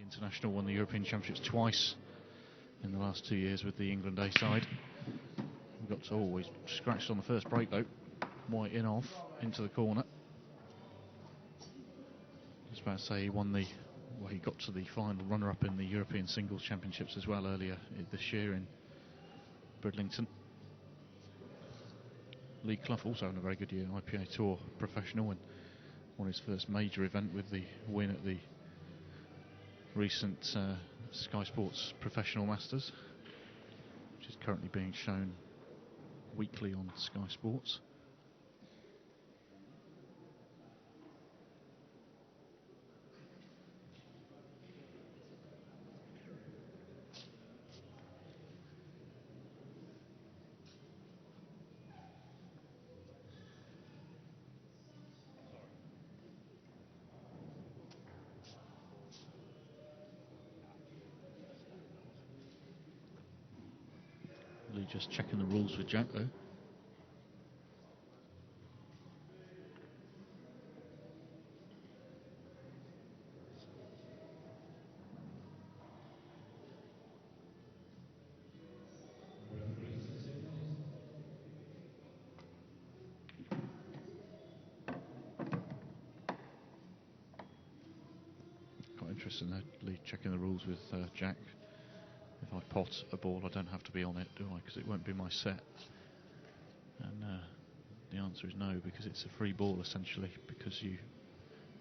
international, won the European Championships twice in the last 2 years with the England A side. We got to always scratched on the first break though. White in off into the corner. I was about to say he won the. Well, he got to the final runner-up in the European Singles Championships as well earlier this year in Bridlington. Clough also having a very good year, IPA Tour professional, and won his first major event with the win at the recent Sky Sports Professional Masters, which is currently being shown weekly on Sky Sports. Just checking the rules with Jack though. Quite interesting there, Lee checking the rules with Jack. If I pot a ball, I don't have to be on it, do I? Because it won't be my set. And the answer is no, because it's a free ball essentially, because you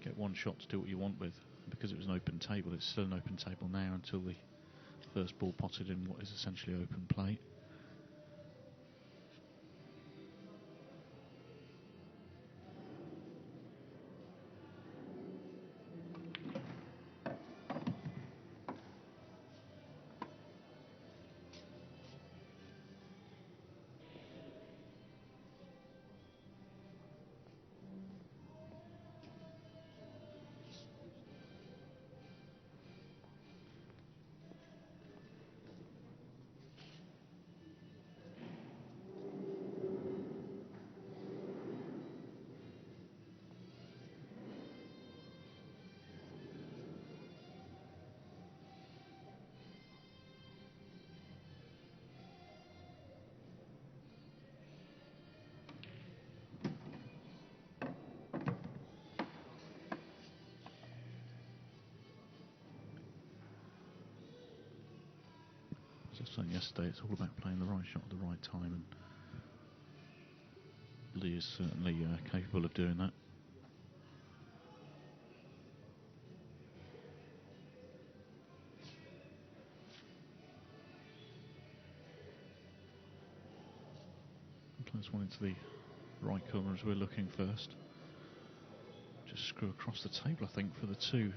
get one shot to do what you want with. Because it was an open table, it's still an open table now until the first ball potted in what is essentially open play. As I was saying yesterday, it's all about playing the right shot at the right time, and Lee is certainly capable of doing that. Plays one into the right corner as we're looking first. Just screw across the table, I think, for the two.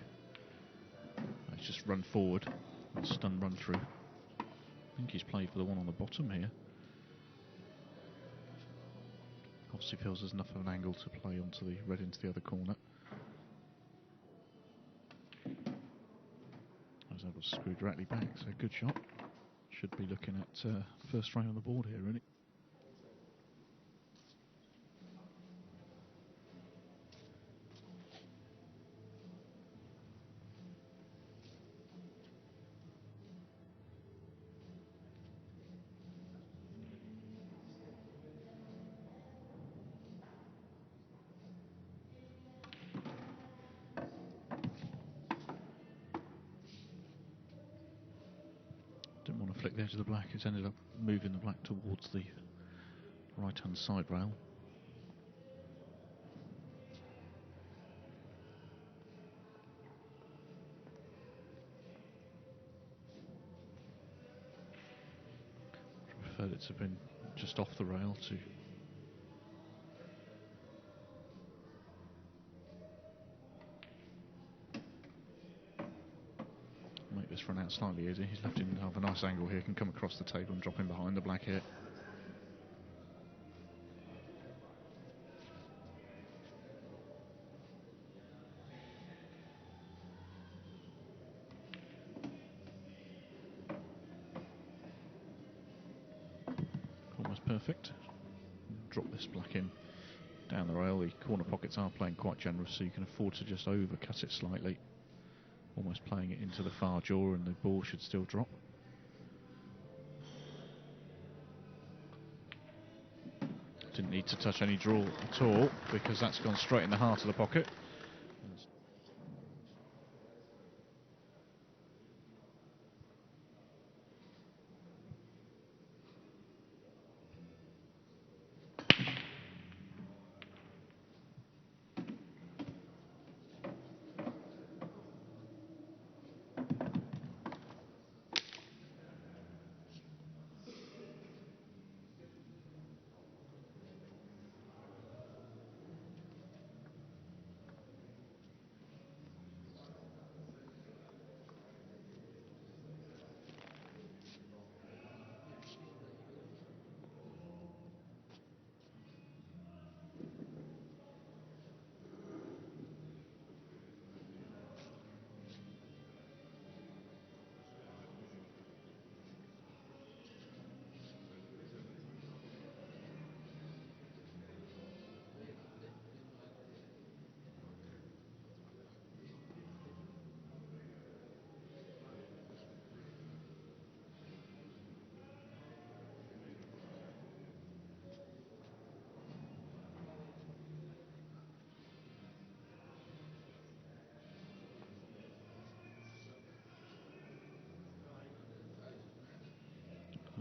Let's just run forward and stun run through. I think he's played for the one on the bottom here. Obviously feels there's enough of an angle to play onto the red into the other corner. I was able to screw directly back, so good shot. Should be looking at first frame on the board here, really. Didn't want to flick the edge of the black, it's ended up moving the black towards the right hand side rail. Preferred it to have been just off the rail to make this run out slightly easier. He's left him have a nice angle here, can come across the table and drop him behind the black here. Almost perfect. Drop this black in down the rail. The corner pockets are playing quite generous, so you can afford to just overcut it slightly. almost playing it into the far jaw, and the ball should still drop. Didn't need to touch any draw at all, because that's gone straight in the heart of the pocket.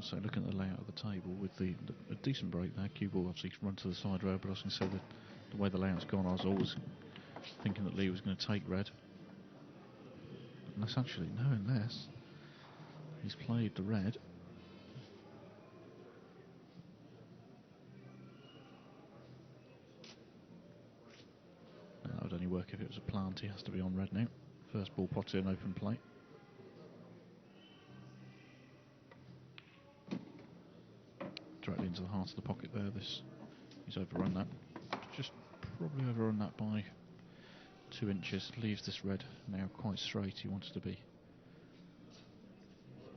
So looking at the layout of the table with a decent break there, cue ball obviously run to the side row, but I was going to say that the way the layout's gone, I was always thinking that Lee was going to take red. And that's actually, no, unless he's played the red. And that would only work if it was a plant. He has to be on red now. First ball potted in open play. Directly into the heart of the pocket there. He's overrun that. Just probably overrun that by 2 inches. Leaves this red now quite straight. He wants to be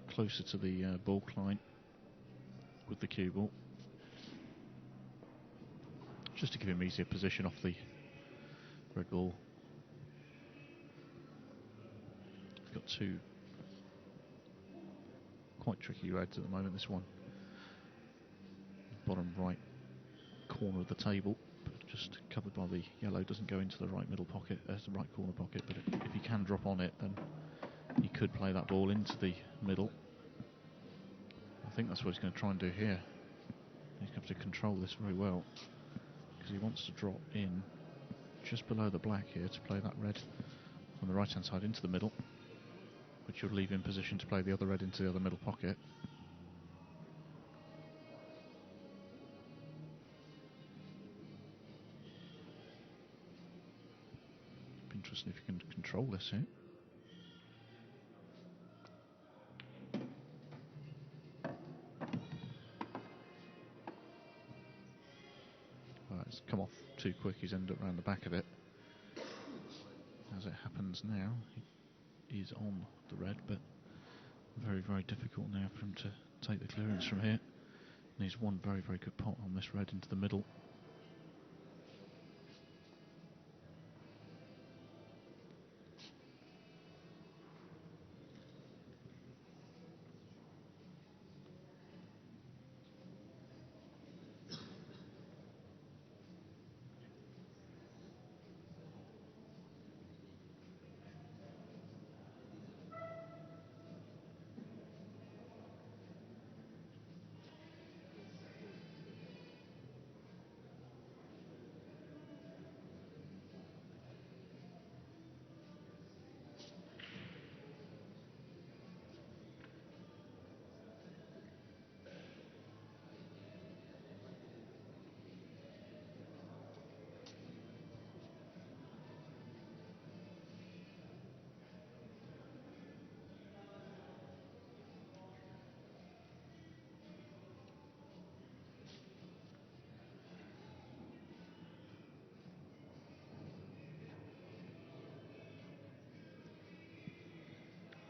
closer to the ball line with the cue ball, just to give him easier position off the red ball. He's got 2 quite tricky reds at the moment. This one, bottom right corner of the table, but just covered by the yellow, doesn't go into the right middle pocket, the right corner pocket, but if he can drop on it, then he could play that ball into the middle. I think that's what he's going to try and do here. He's going to have to control this very well, because he wants to drop in just below the black here to play that red on the right hand side into the middle, which will leave him in position to play the other red into the other middle pocket. Be interesting if he can control this here. It's come off too quick. He's ended up around the back of it. As it happens now, he is on the red, but very, very difficult now for him to take the clearance from here. And he's one very, very good pot on this red into the middle.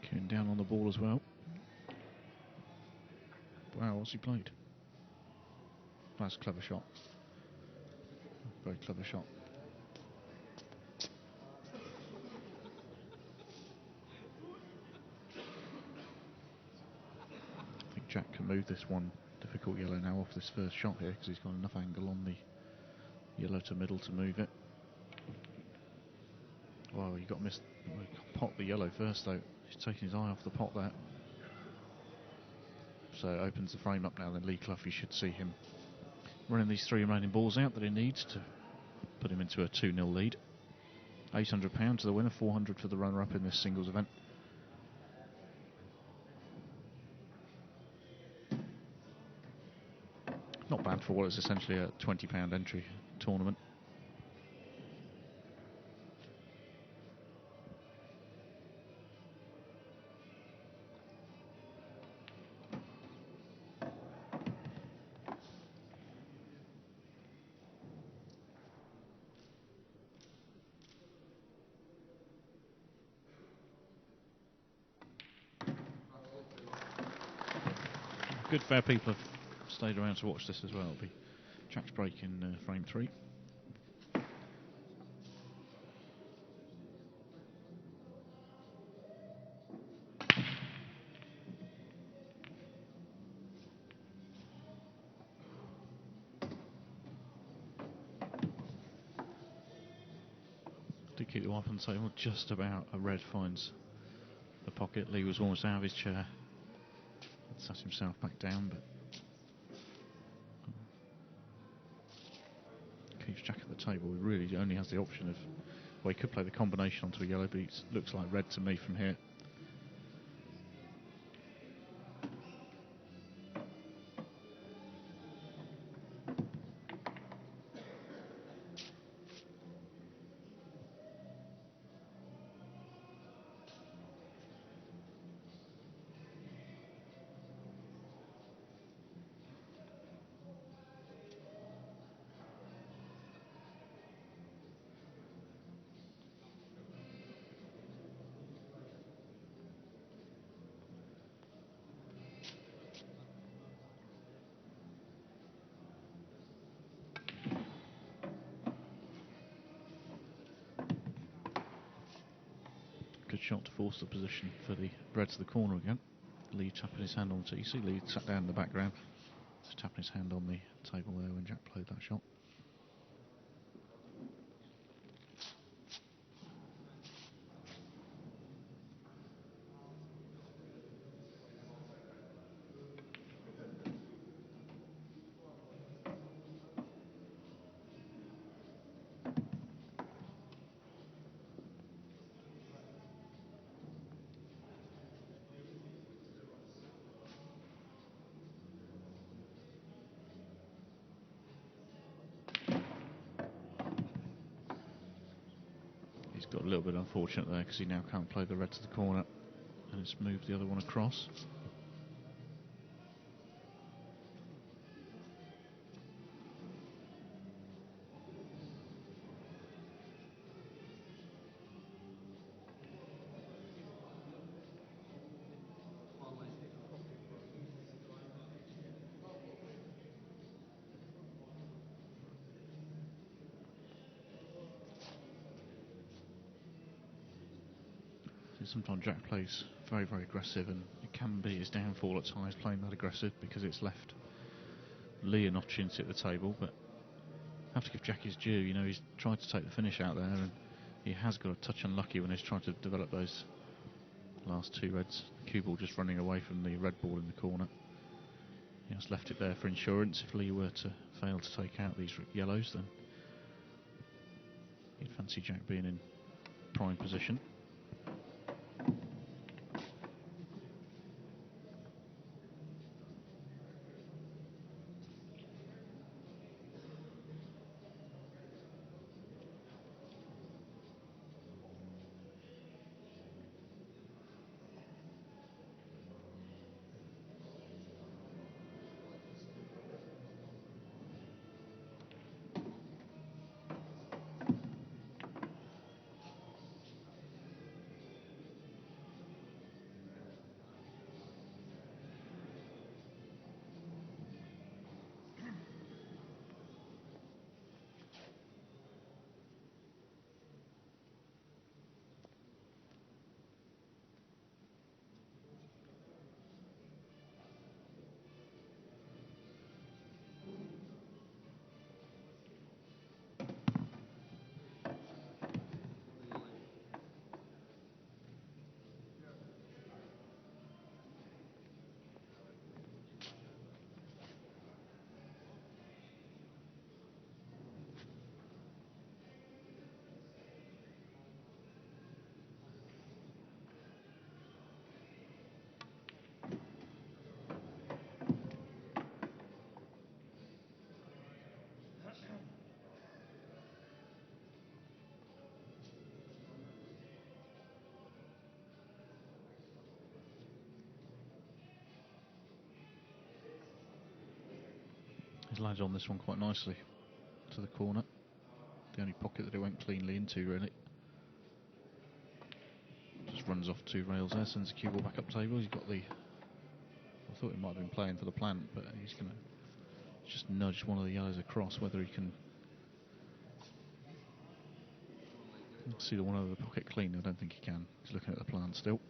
Getting down on the ball as well. Wow, what's he played? That's a clever shot. Very clever shot. move this one difficult yellow now off this first shot here, because he's got enough angle on the yellow to middle to move it. Wow, you got to miss, pot the yellow first though. He's taking his eye off the pot there. So it opens the frame up now. Then Lee Clough, you should see him running these 3 remaining balls out that he needs to put him into a 2-0 lead. £800 to the winner, 400 for the runner-up in this singles event. Not bad for what is essentially a £20 entry tournament. Good fair people have stayed around to watch this as well. It'll be Jack's break in frame 3. Did keep the wipe on the table just about. A red finds the pocket. Lee was almost out of his chair. Sat himself back down, but keeps Jack at the table. He really only has the option of, well, he could play the combination onto a yellow, but it looks like red to me from here. Good shot to force the position for the red to the corner again. Lee tapping his hand on TC. Lee sat down in the background, just tapping his hand on the table there when Jack played that shot. Got a little bit unfortunate there because he now can't play the red to the corner, and it's moved the other one across. Sometimes Jack plays very, very aggressive, and it can be his downfall at times playing that aggressive because it's left Lee an opportunity at the table. But I have to give Jack his due. You know, he's tried to take the finish out there, and he has got a touch unlucky when he's trying to develop those last 2 reds. Cue ball just running away from the red ball in the corner. He has left it there for insurance. If Lee were to fail to take out these yellows, then he'd fancy Jack being in prime position. landed on this one quite nicely to the corner. The only pocket that it went cleanly into, really. Just runs off 2 rails there, sends the cue ball back up table. He's got the... I thought he might have been playing for the plant, but he's going to just nudge one of the yellows across. Whether he can see the one over the pocket clean, I don't think he can. He's looking at the plant still.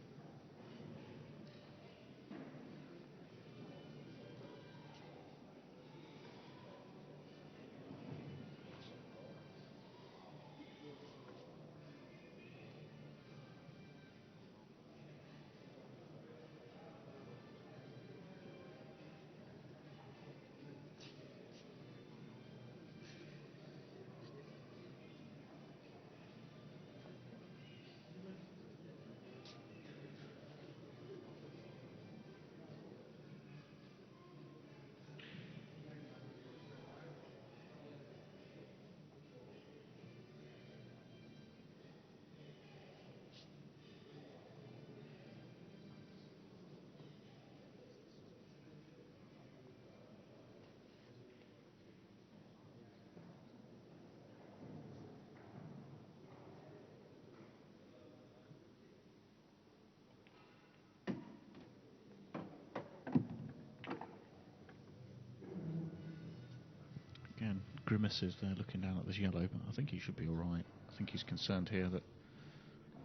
Again, grimaces there looking down at this yellow, but I think he should be alright. I think he's concerned here that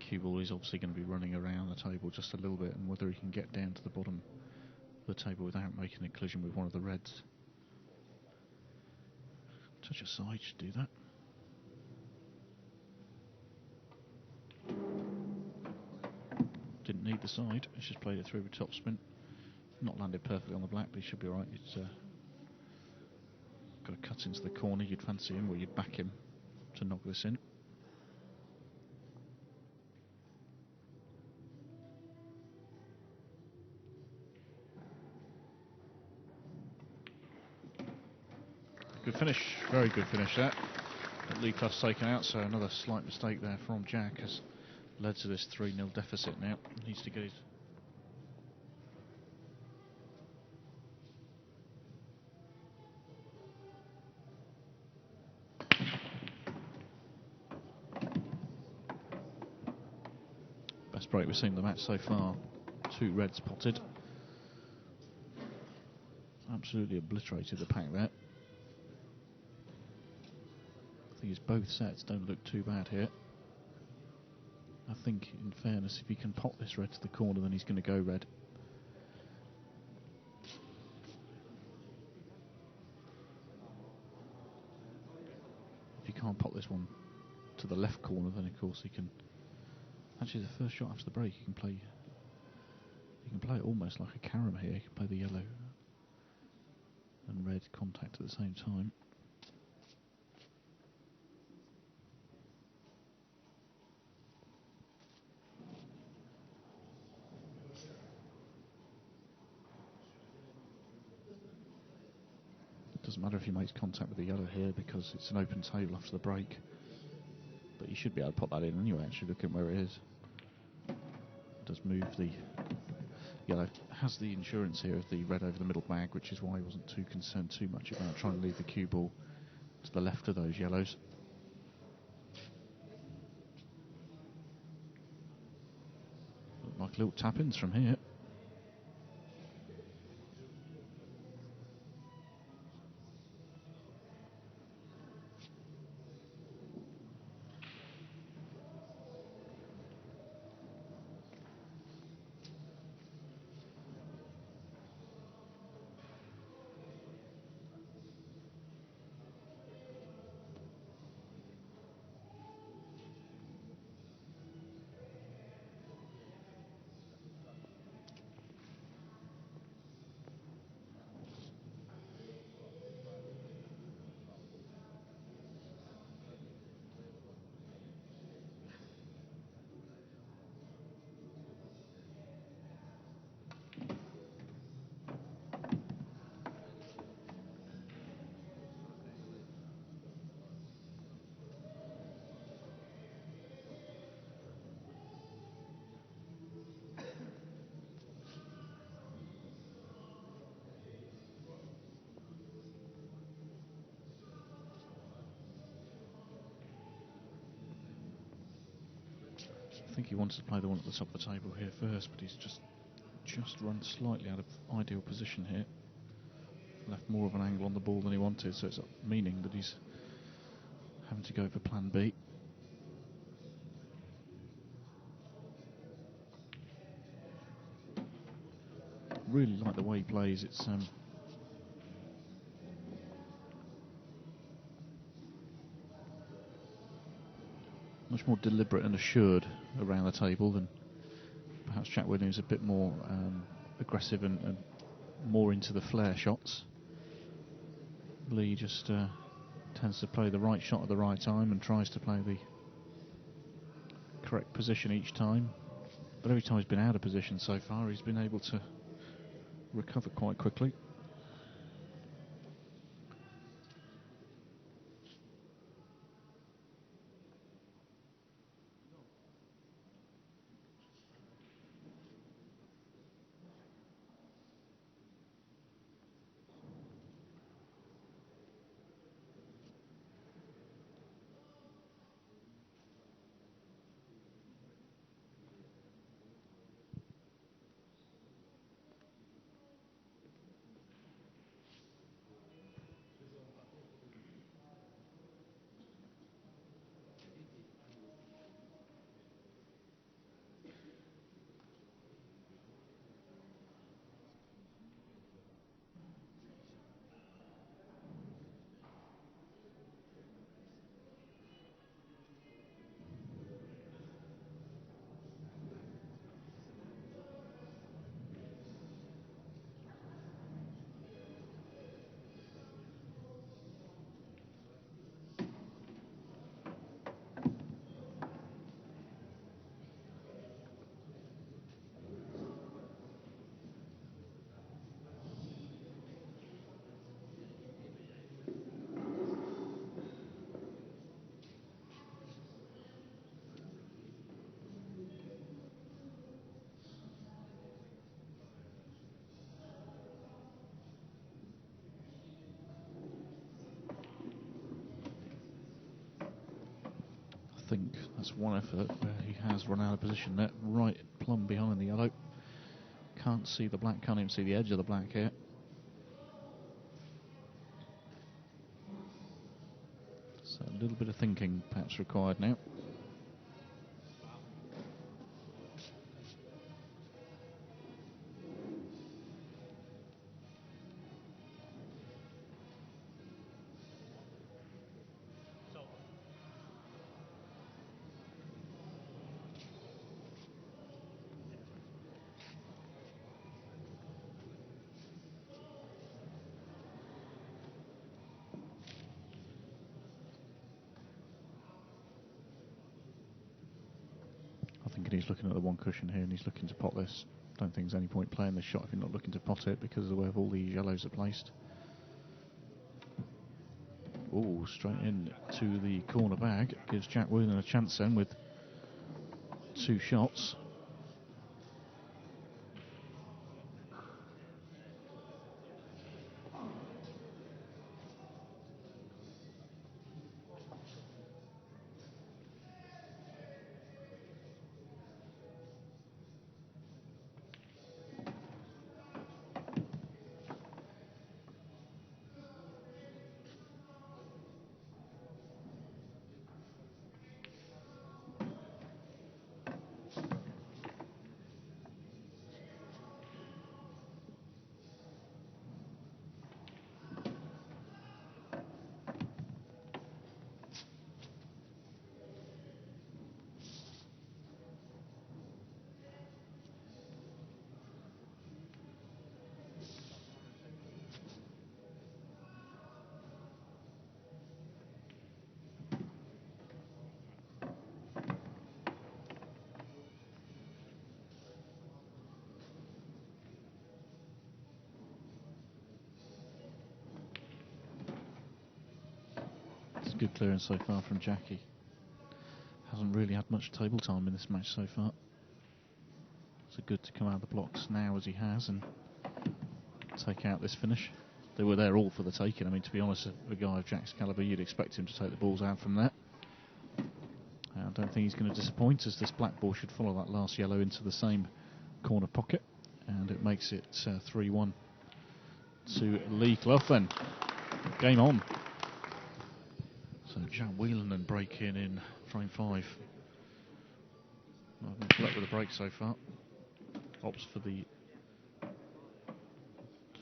cue ball is obviously going to be running around the table just a little bit, and whether he can get down to the bottom of the table without making a collision with one of the reds. Touch aside should do that. Didn't need the side, he's just played it through with topspin. Not landed perfectly on the black, but he should be alright. It's got a cut into the corner. You'd fancy him, or you'd back him to knock this in. Good finish, very good finish there. Clough's taken out, so another slight mistake there from Jack has led to this 3-0 deficit now. He needs to get his... Best break we've seen in the match so far. 2 reds potted. Absolutely obliterated the pack there. I think it's both sets don't look too bad here. I think, in fairness, if he can pot this red to the corner, then he's going to go red. If he can't pot this one to the left corner, then of course he can... Actually, the first shot after the break, he can play it almost like a carom here. He can play the yellow and red contact at the same time. Doesn't matter if he makes contact with the yellow here because it's an open table after the break. But he should be able to pop that in anyway, actually, look at where it is. It does move the yellow. Has the insurance here of the red over the middle bag, which is why he wasn't too concerned too much about trying to leave the cue ball to the left of those yellows. Look like little tap-ins from here. think he wanted to play the one at the top of the table here first, but he's just run slightly out of ideal position here. Left more of an angle on the ball than he wanted, so it's meaning that he's having to go for plan B. Really like the way he plays. It's much more deliberate and assured around the table than perhaps Jack Whelan, who's a bit more aggressive and more into the flare shots. Lee just tends to play the right shot at the right time and tries to play the correct position each time. But every time he's been out of position so far, he's been able to recover quite quickly. I think that's one effort where he has run out of position there, right plumb behind the yellow. Can't see the black, can't even see the edge of the black here. So a little bit of thinking perhaps required now. He's looking at the one cushion here and he's looking to pot this. Don't think there's any point playing this shot if you're not looking to pot it because of the way all these yellows are placed. Oh, straight in to the corner bag. Gives Jack Whelan a chance then with 2 shots. Good clearance so far from Jackie. Hasn't really had much table time in this match so far. So good to come out of the blocks now as he has and take out this finish. They were there all for the taking. I mean, to be honest, a guy of Jack's calibre, you'd expect him to take the balls out from there. And don't think he's going to disappoint, as this black ball should follow that last yellow into the same corner pocket, and it makes it 3-1 to Lee Clough then. Game on. So Jack Whelan and break in frame 5. Not much luck with the break so far. Opts for the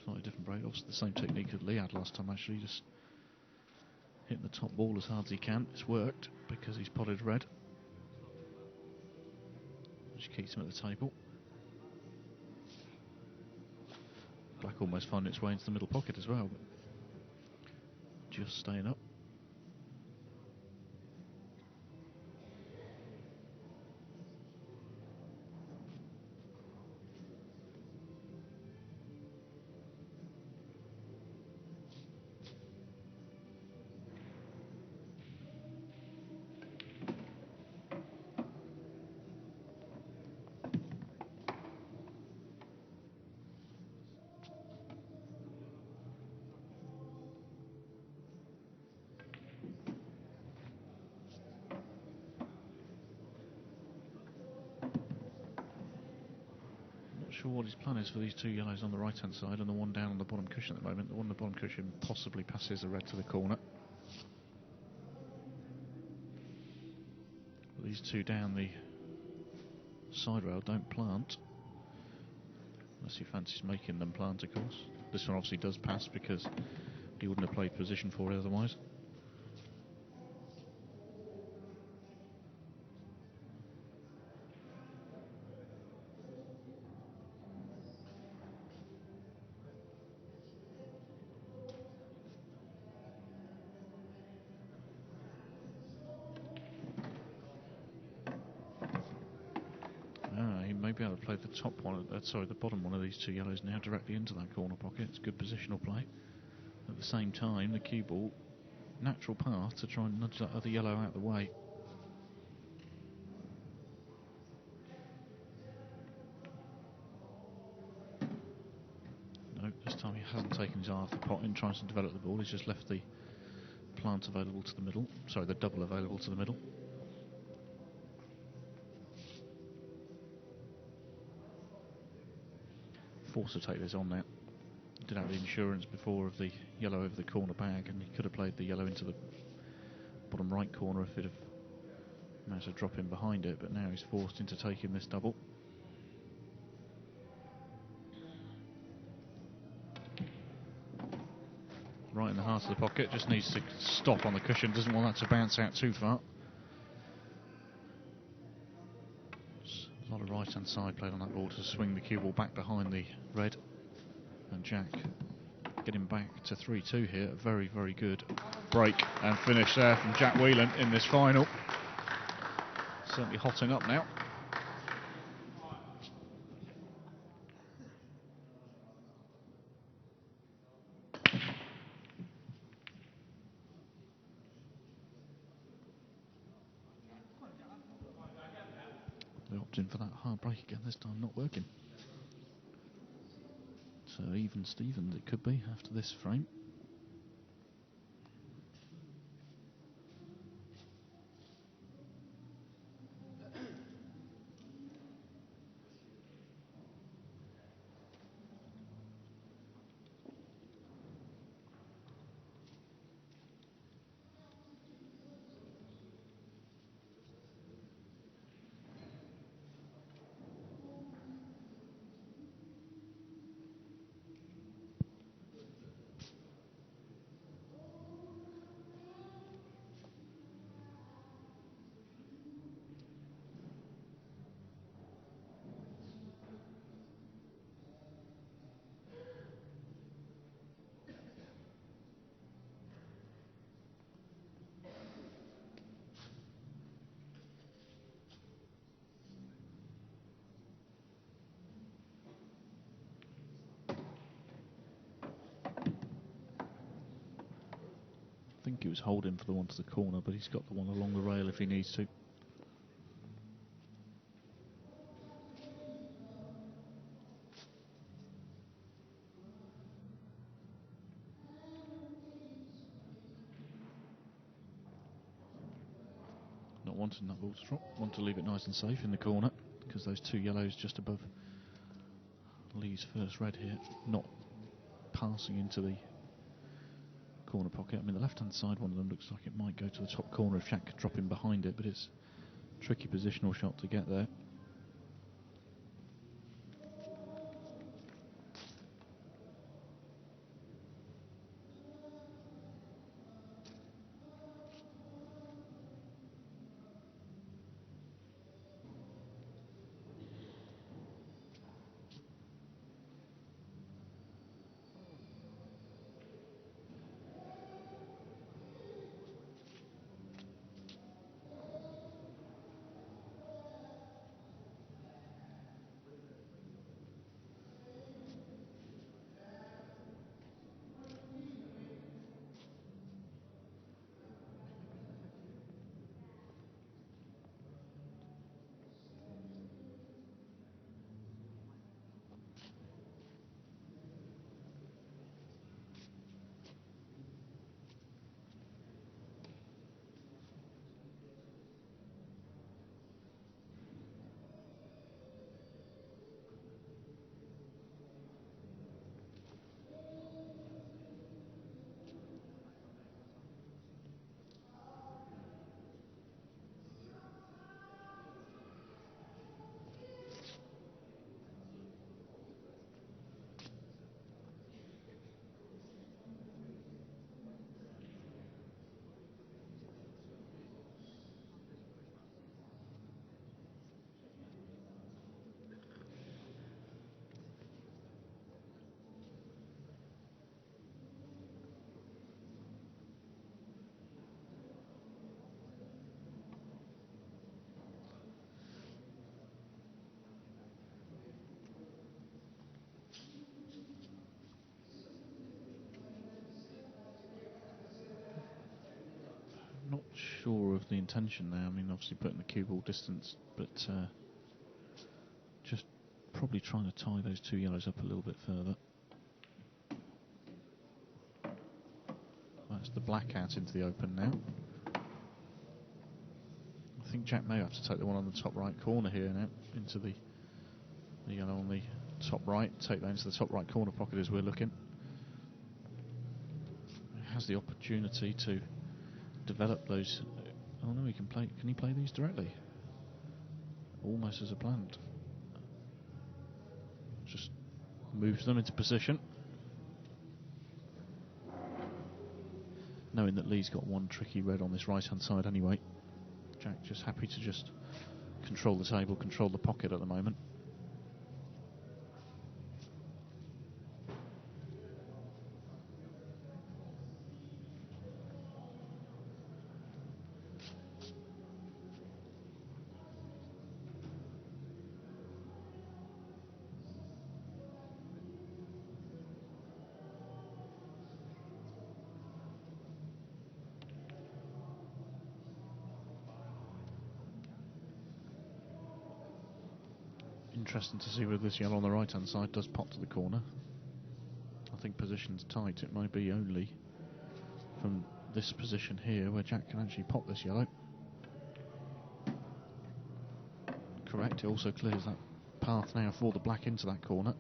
slightly different break. Opts the same technique that Lee had last time, actually, just hitting the top ball as hard as he can. It's worked because he's potted red, which keeps him at the table. Black almost finding its way into the middle pocket as well, but just staying up. Sure what his plan is for these two yellows on the right hand side and the one down on the bottom cushion at the moment. The one on the bottom cushion possibly passes the red to the corner. But these two down the side rail don't plant, unless he fancies making them plant, of course. This one obviously does pass because he wouldn't have played position for it otherwise. He may be able to play the top one, the bottom one of these two yellows now directly into that corner pocket. It's good positional play. At the same time, the cue ball, natural path to try and nudge that other yellow out of the way. No, this time he hasn't taken his eye off the pot in trying to develop the ball. He's just left the plant available to the middle. Sorry, the double available to the middle. Forced to take this on now. Did have the insurance before of the yellow over the corner bag, and he could have played the yellow into the bottom right corner if it had managed to drop in behind it, but now he's forced into taking this double. Right in the heart of the pocket, just needs to stop on the cushion, doesn't want that to bounce out too far. A lot of right hand side played on that ball to swing the cue ball back behind the red, and Jack getting back to 3-2 here. A very, very good break and finish there from Jack Whelan in this final. Certainly hotting up now. They opt in for that hard break again, this time not working. So even Stevens it could be after this frame. I think he was holding for the one to the corner, but he's got the one along the rail if he needs to. not wanting that ball to drop. Want to leave it nice and safe in the corner, because those 2 yellows just above Lee's first red here, not passing into the corner pocket. I mean, the left-hand side one of them looks like it might go to the top corner if Jack could drop in behind it, but it's a tricky positional shot to get there. Not sure of the intention there. I mean, obviously putting the cue ball distance, but just probably trying to tie those 2 yellows up a little bit further. That's the black out into the open now. I think Jack may have to take the one on the top right corner here now, into the yellow on the top right, take that into the top right corner pocket as we're looking. He has the opportunity to develop those. Oh no, he can play. Can he play these directly? Almost as a planned. Just moves them into position, knowing that Lee's got one tricky red on this right hand side anyway. Jack just happy to just control the table, control the pocket at the moment. Interesting to see whether this yellow on the right hand side does pop to the corner. I think position's tight. It might be only from this position here where Jack can actually pop this yellow. Correct, it also clears that path now for the black into that corner.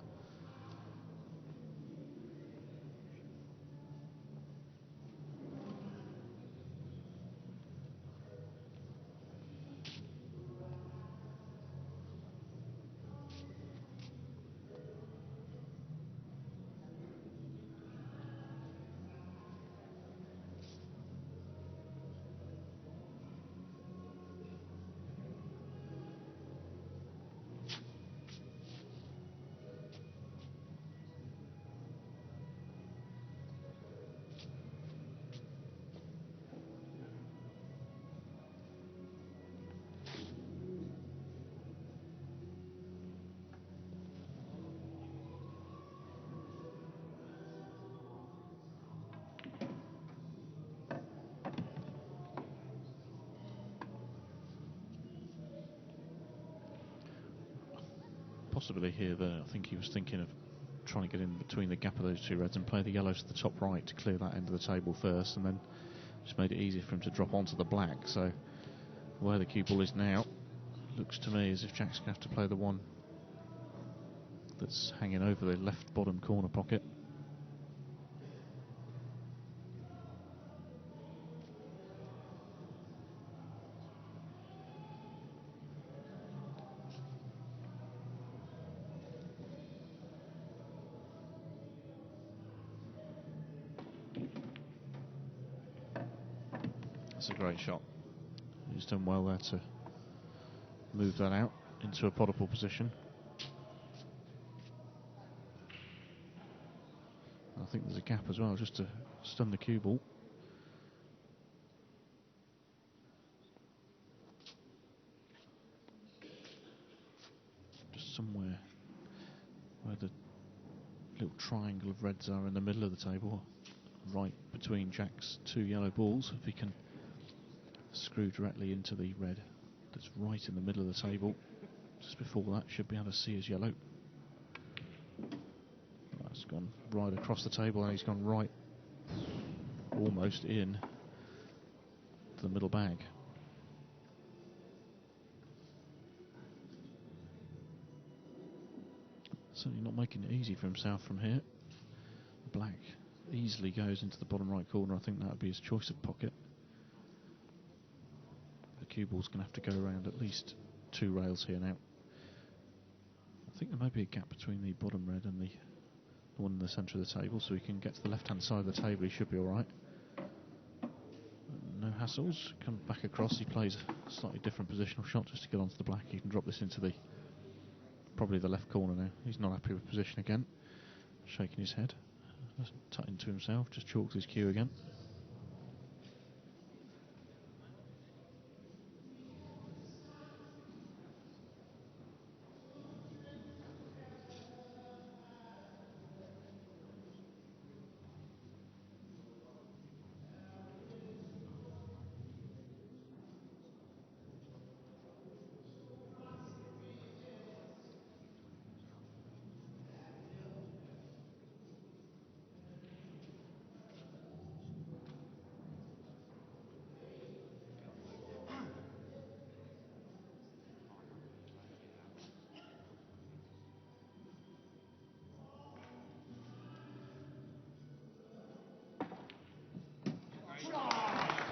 Possibly here, I think he was thinking of trying to get in between the gap of those 2 reds and play the yellows to the top right to clear that end of the table first, and then just made it easy for him to drop onto the black. So where the cue ball is now, looks to me as if Jack's going to have to play the one that's hanging over the left bottom corner pocket. That's a great shot. He's done well there to move that out into a potable position. I think there's a gap as well, just to stun the cue ball. Just somewhere where the little triangle of reds are in the middle of the table, right between Jack's two yellow balls. If he can screw directly into the red that's right in the middle of the table, just before that, should be able to see his yellow. That's gone right across the table, and he's gone right almost in to the middle bag. Certainly not making it easy for himself from here. Black easily goes into the bottom right corner. I think that would be his choice of pocket. The cue ball's going to have to go around at least two rails here now. I think there may be a gap between the bottom red and the one in the centre of the table, so he can get to the left hand side of the table. He should be alright. No hassles. Comes back across. He plays a slightly different positional shot just to get onto the black. He can drop this into the probably the left corner now. He's not happy with position again. Shaking his head. Tutting to himself. Just chalks his cue again.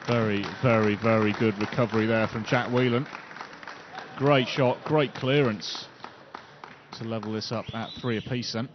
Very, very, very good recovery there from Jack Whelan. Great shot, great clearance to level this up at 3 apiece then.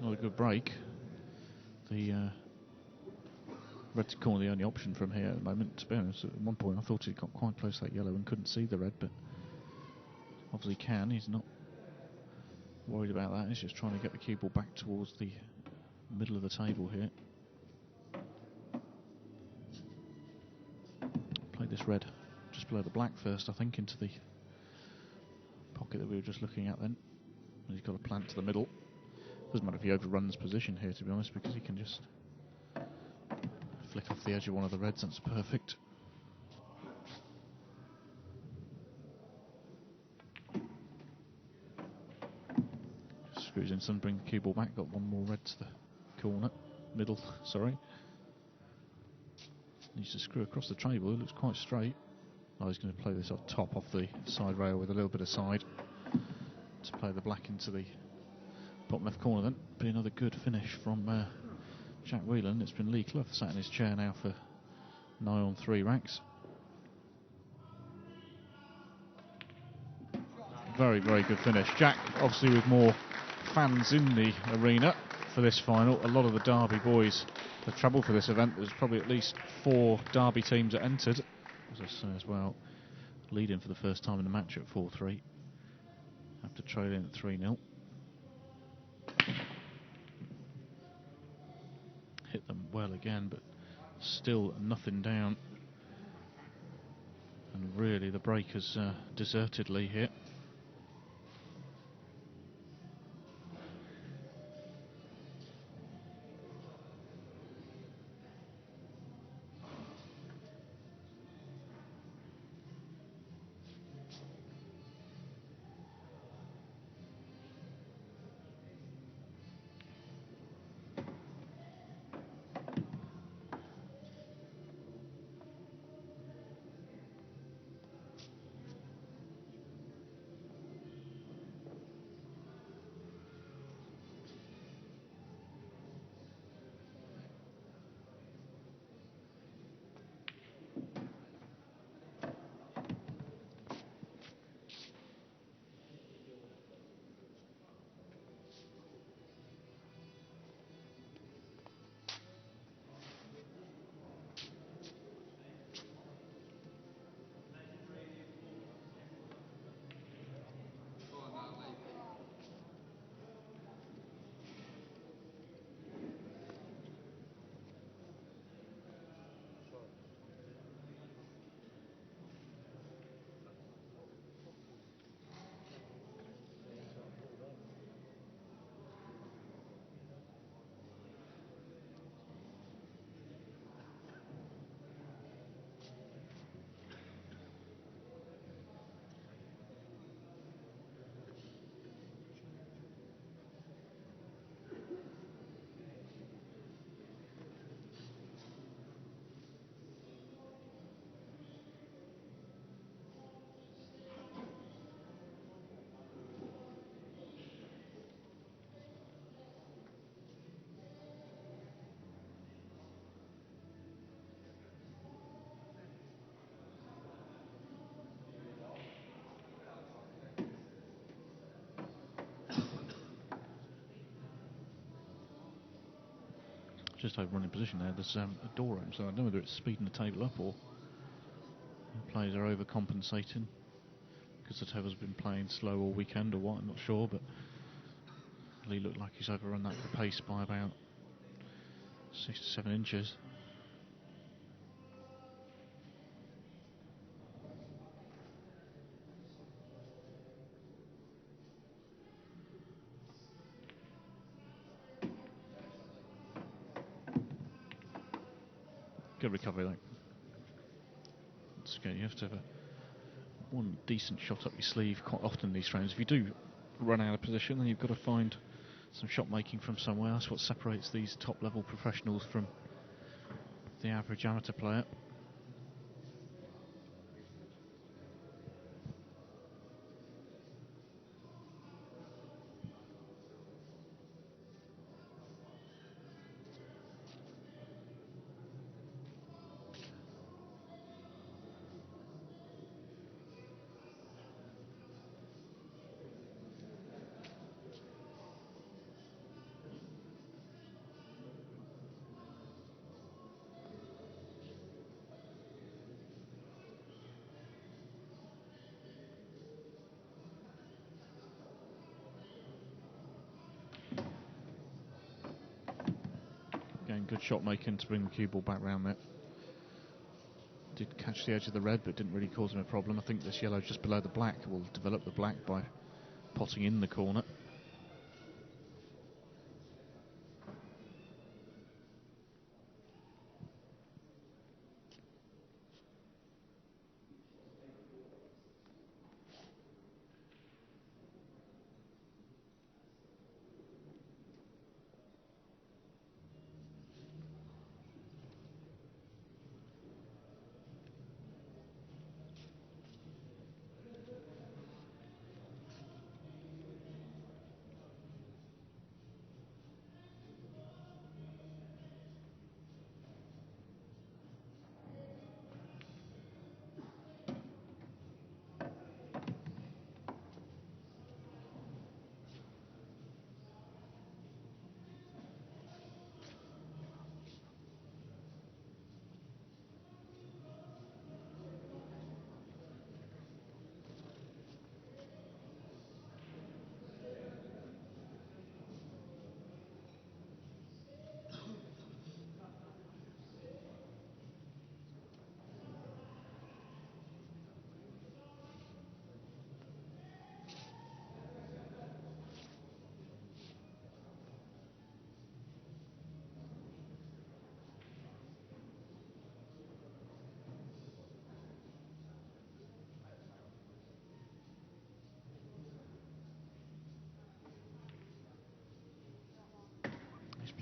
Not a good break. The red to corner the only option from here at the moment. To be honest, at one point I thought he got quite close to that yellow and couldn't see the red, but obviously can. He's not worried about that. He's just trying to get the cue ball back towards the middle of the table here. Play this red just below the black first, I think, into the pocket that we were just looking at then. And he's got a plant to the middle. Doesn't matter if he overruns position here, to be honest, because he can just flick off the edge of one of the reds. That's perfect. Just screws in some, bring the cue ball back. Got one more red to the corner, middle, sorry. Needs to screw across the table. It looks quite straight. Oh, he's going to play this off top, off the side rail with a little bit of side to play the black into the Bottom left corner then. Be another good finish from Jack Whelan. It's been Lee Clough sat in his chair now for nigh on 3 racks. Very, very good finish. Jack, obviously with more fans in the arena for this final. A lot of the Derby boys have travelled for this event. There's probably at least 4 Derby teams that entered, as I say as well. Leading for the first time in the match at 4-3. After trailing at 3-0. Hit them well again, but still nothing down. And really the break has deserted Lee here. Just over running position there. There's a door open, so I don't know whether it's speeding the table up or the players are overcompensating because the table's been playing slow all weekend or what, I'm not sure, but Lee looked like he's overrun that for pace by about 6 to 7 inches. Good recovery though. It's okay, you have to have one decent shot up your sleeve quite often in these rounds. If you do run out of position, then you've got to find some shot making from somewhere. That's what separates these top level professionals from the average amateur player. Again, good shot making to bring the cue ball back round there. Did catch the edge of the red, but didn't really cause him a problem. I think this yellow just below the black will develop the black by potting in the corner.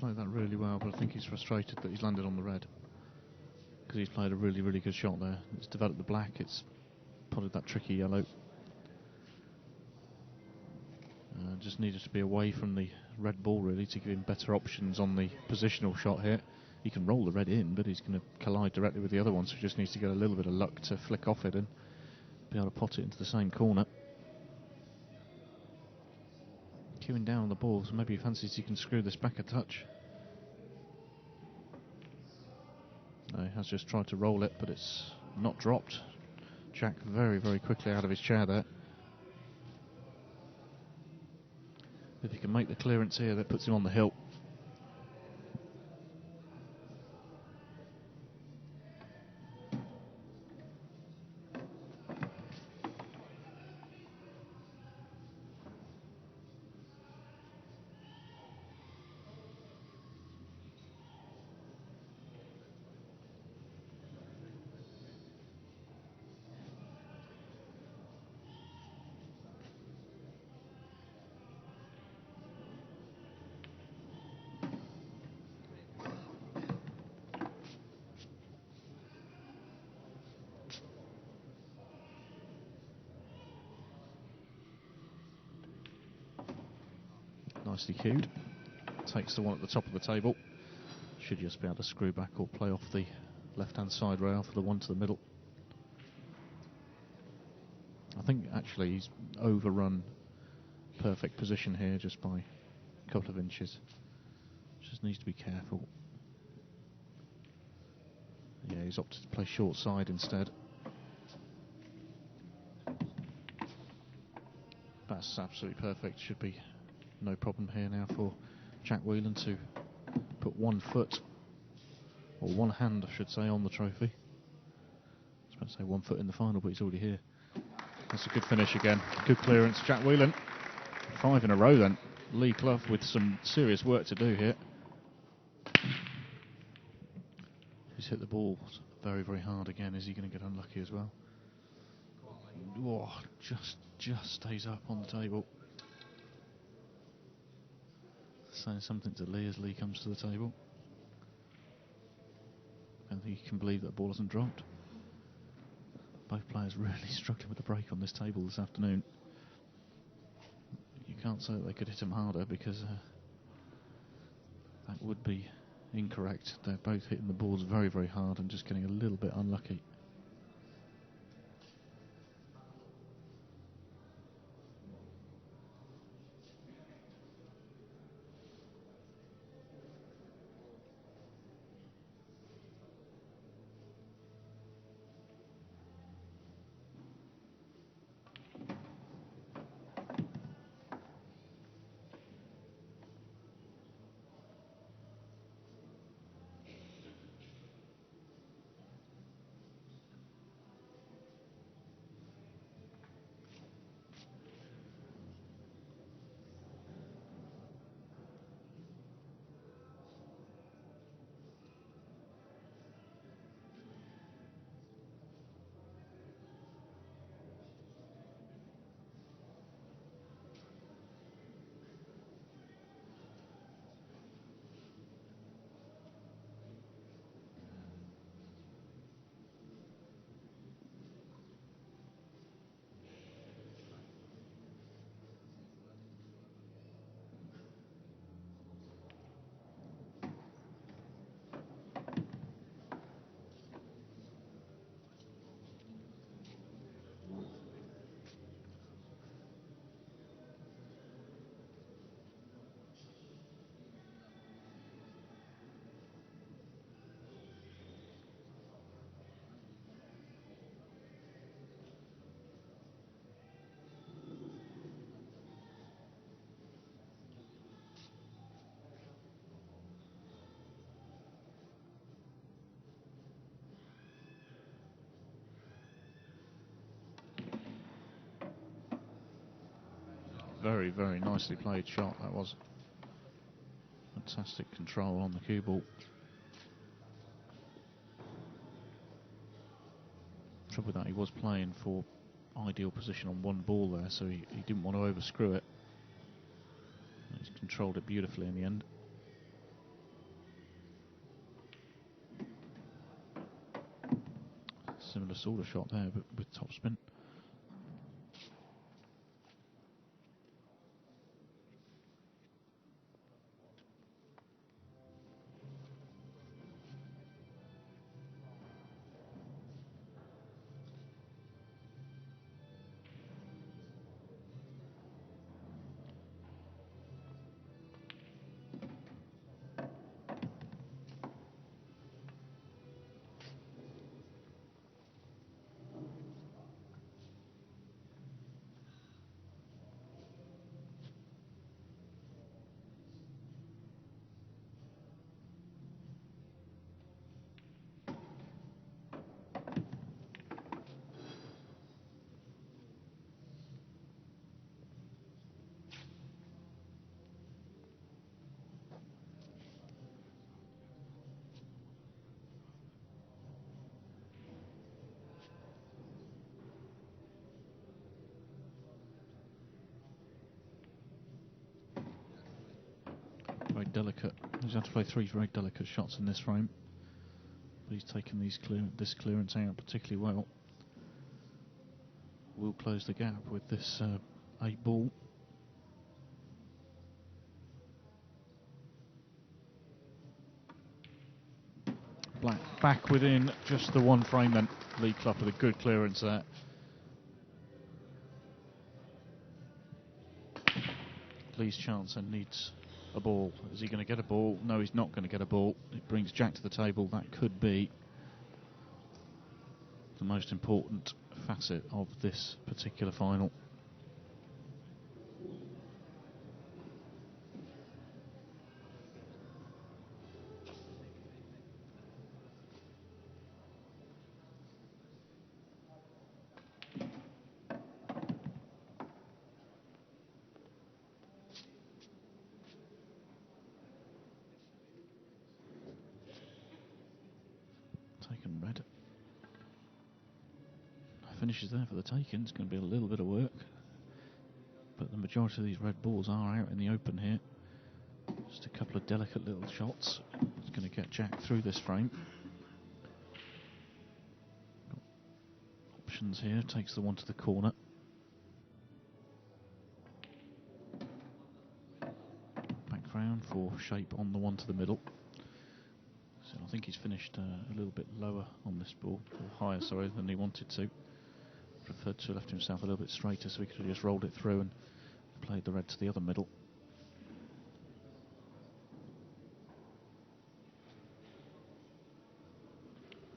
played that really well, but I think he's frustrated that he's landed on the red, because he's played a really, really good shot there. It's developed the black, it's potted that tricky yellow. Just needed to be away from the red ball really to give him better options on the positional shot here. He can roll the red in, but he's going to collide directly with the other one, so he just needs to get a little bit of luck to flick off it and be able to pot it into the same corner. Queuing down on the ball, so maybe he fancies he can screw this back a touch. No, he has just tried to roll it, but it's not dropped. Jack very, very quickly out of his chair there. If he can make the clearance here, that puts him on the hill. Nicely cued. Takes the one at the top of the table. Should just be able to screw back or play off the left-hand side rail for the one to the middle. I think actually he's overrun perfect position here just by a couple of inches. Just needs to be careful. Yeah, he's opted to play short side instead. That's absolutely perfect. Should be no problem here now for Jack Whelan to put 1 foot, or 1 hand I should say, on the trophy. I was about to say 1 foot in the final, but he's already here. That's a good finish again. Good clearance, Jack Whelan. 5 in a row then. Lee Clough with some serious work to do here. He's hit the ball very, very hard again. Is he going to get unlucky as well? Oh, just stays up on the table. Saying something to Lee as Lee comes to the table. I don't think he can believe that ball hasn't dropped. Both players really struggling with the break on this table this afternoon. You can't say that they could hit him harder, because that would be incorrect. They're both hitting the balls very, very hard and just getting a little bit unlucky. Very, very nicely played shot, that was. Fantastic control on the cue ball. Trouble with that, he was playing for ideal position on 1 ball there, so he didn't want to overscrew it. He's controlled it beautifully in the end. similar sort of shot there, but with topspin. Very delicate. He's had to play 3 very delicate shots in this frame, but he's taken this clearance out particularly well. Will close the gap with this 8 ball. Black back within just the 1 frame then. Lee Clough with a good clearance there. Lee's chance and needs a ball. Is he going to get a ball? No, he's not going to get a ball. It brings Jack to the table. That could be the most important facet of this particular final. Taken red. Finishes there for the taking. It's going to be a little bit of work, but the majority of these red balls are out in the open here. Just a couple of delicate little shots. It's going to get Jack through this frame. Options here. Takes the one to the corner. Background for shape on the one to the middle. So I think he's finished a little bit lower on this ball, or higher, sorry, than he wanted to. Preferred to have left himself a little bit straighter so he could have just rolled it through and played the red to the other middle.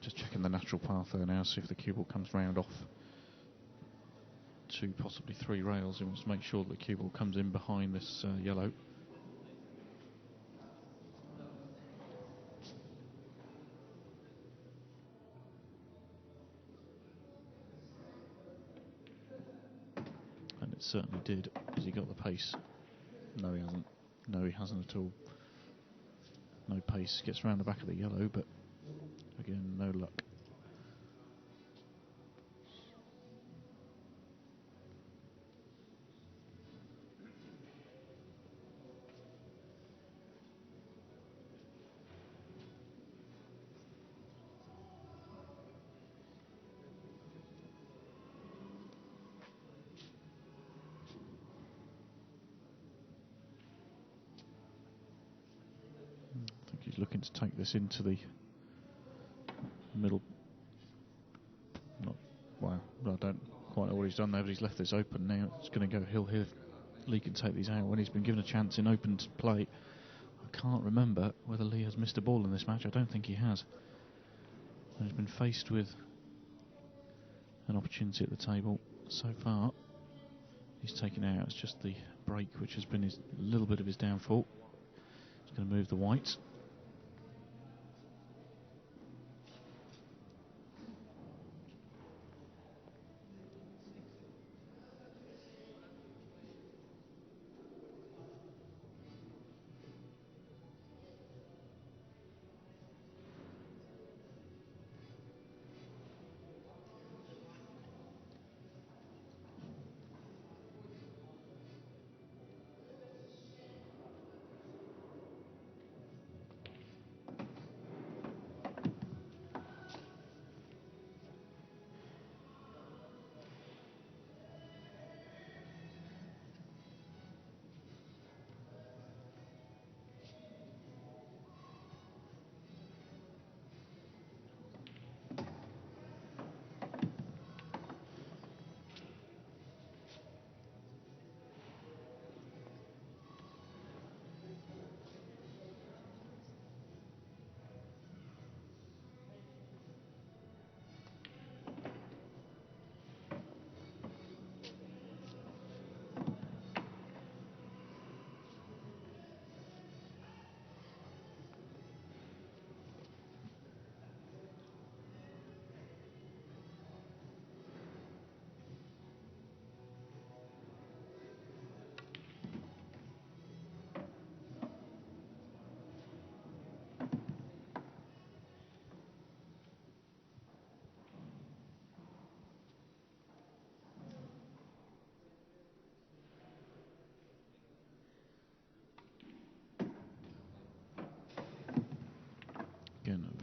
Just checking the natural path there now, see if the cue ball comes round off 2, possibly 3 rails. He wants to make sure that the cue ball comes in behind this yellow. And it certainly did. Has he got the pace? No, he hasn't. No, he hasn't at all. No pace. Gets round the back of the yellow, but again, no luck. I think he's looking to take this into the middle. Wow, I don't quite know what he's done there, but he's left this open now. It's going to go hill here. Lee can take these out when he's been given a chance in open play. I can't remember whether Lee has missed a ball in this match. I don't think he has. And he's been faced with an opportunity at the table so far. He's taken out. It's just the break which has been a little bit of his downfall. He's going to move the white.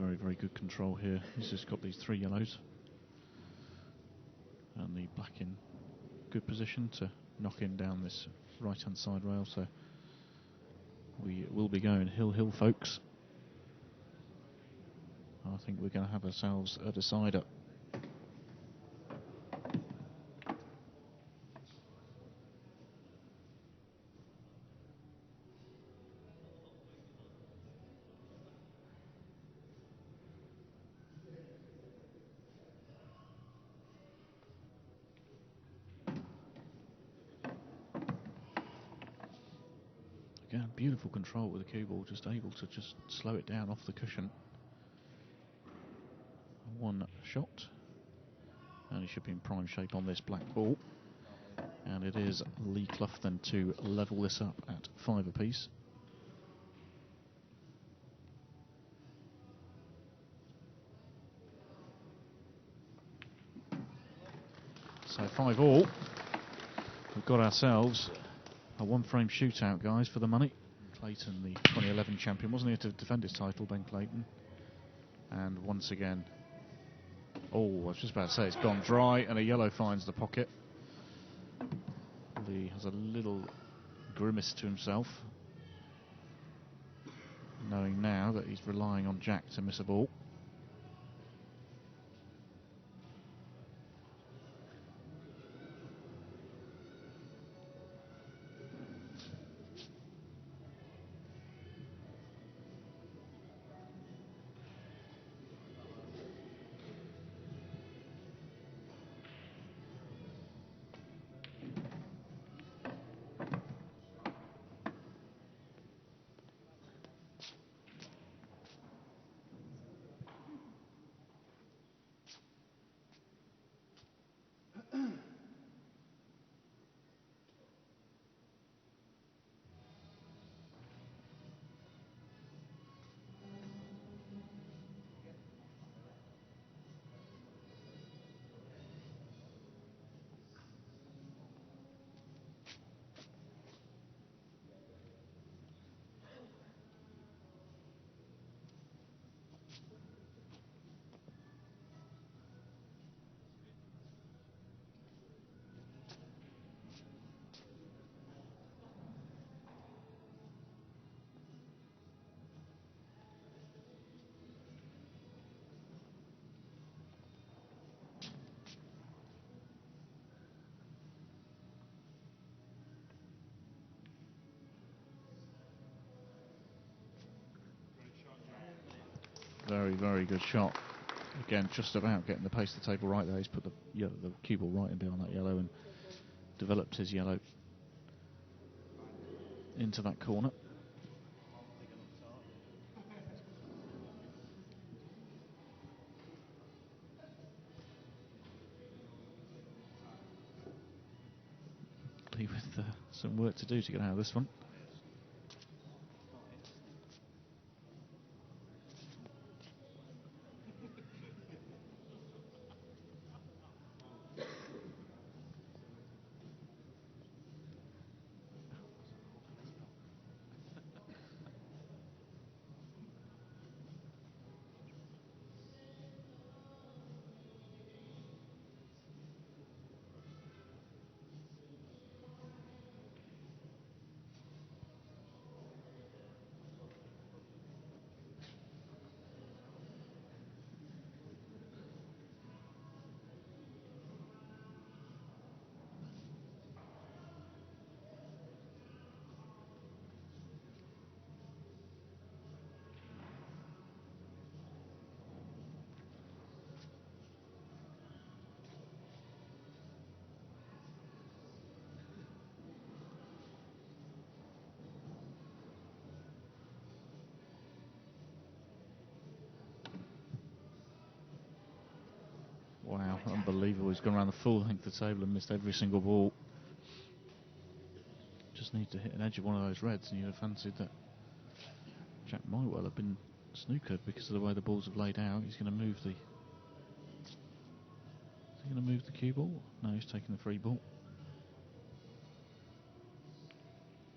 very, very good control here. He's just got these 3 yellows. And the black in good position to knock in down this right-hand side rail. So we will be going hill, folks. I think we're going to have ourselves a decider. Again, beautiful control with the cue ball, just able to just slow it down off the cushion. 1 shot, and he should be in prime shape on this black ball. And it is Lee Clough then to level this up at 5 apiece. So 5 all. We've got ourselves a 1-frame shootout, guys, for the money. Clayton, the 2011 champion, wasn't here to defend his title, Ben Clayton. And once again, oh, I was just about to say it's gone dry, and a yellow finds the pocket. Lee has a little grimace to himself, knowing now that he's relying on Jack to miss a ball. Very, very good shot. Again, just about getting the pace of the table right there. He's put the cue ball right in behind that yellow and developed his yellow into that corner. Lee with some work to do to get out of this one. Wow, unbelievable. He's gone around the full length of the table and missed every single ball. Just need to hit an edge of one of those reds, and you'd have fancied that Jack might well have been snookered because of the way the balls have laid out. He's going to move the... Is he going to move the cue ball? No, he's taking the free ball.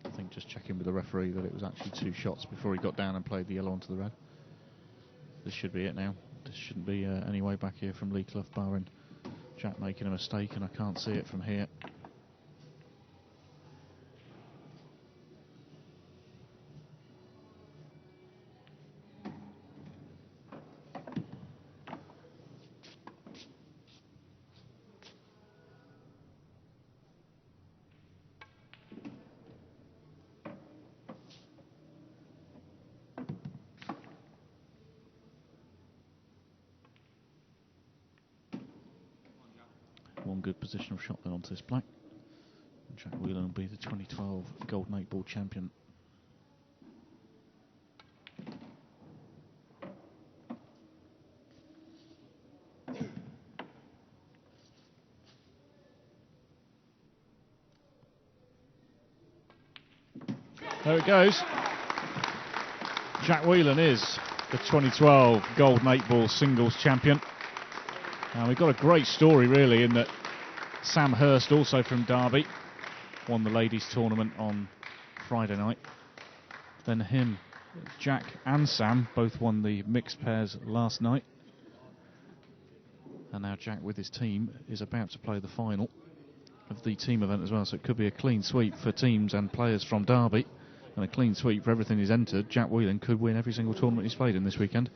I think just checking with the referee that it was actually 2 shots before he got down and played the yellow onto the red. This should be it now. This shouldn't be any way back here from Lee Clough, barring Jack making a mistake, and I can't see it from here. One good positional shot then onto this black. Jack Whelan will be the 2012 Golden 8 Ball champion. There it goes. Jack Whelan is the 2012 Golden 8 Ball singles champion. Now we've got a great story really in that Sam Hurst, also from Derby, won the ladies tournament on Friday night. Then him, Jack and Sam both won the mixed pairs last night. And now Jack with his team is about to play the final of the team event as well, so it could be a clean sweep for teams and players from Derby, and a clean sweep for everything he's entered. Jack Whelan could win every single tournament he's played in this weekend.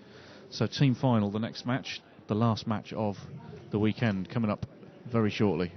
So team final, the next match, the last match of the weekend, coming up very shortly.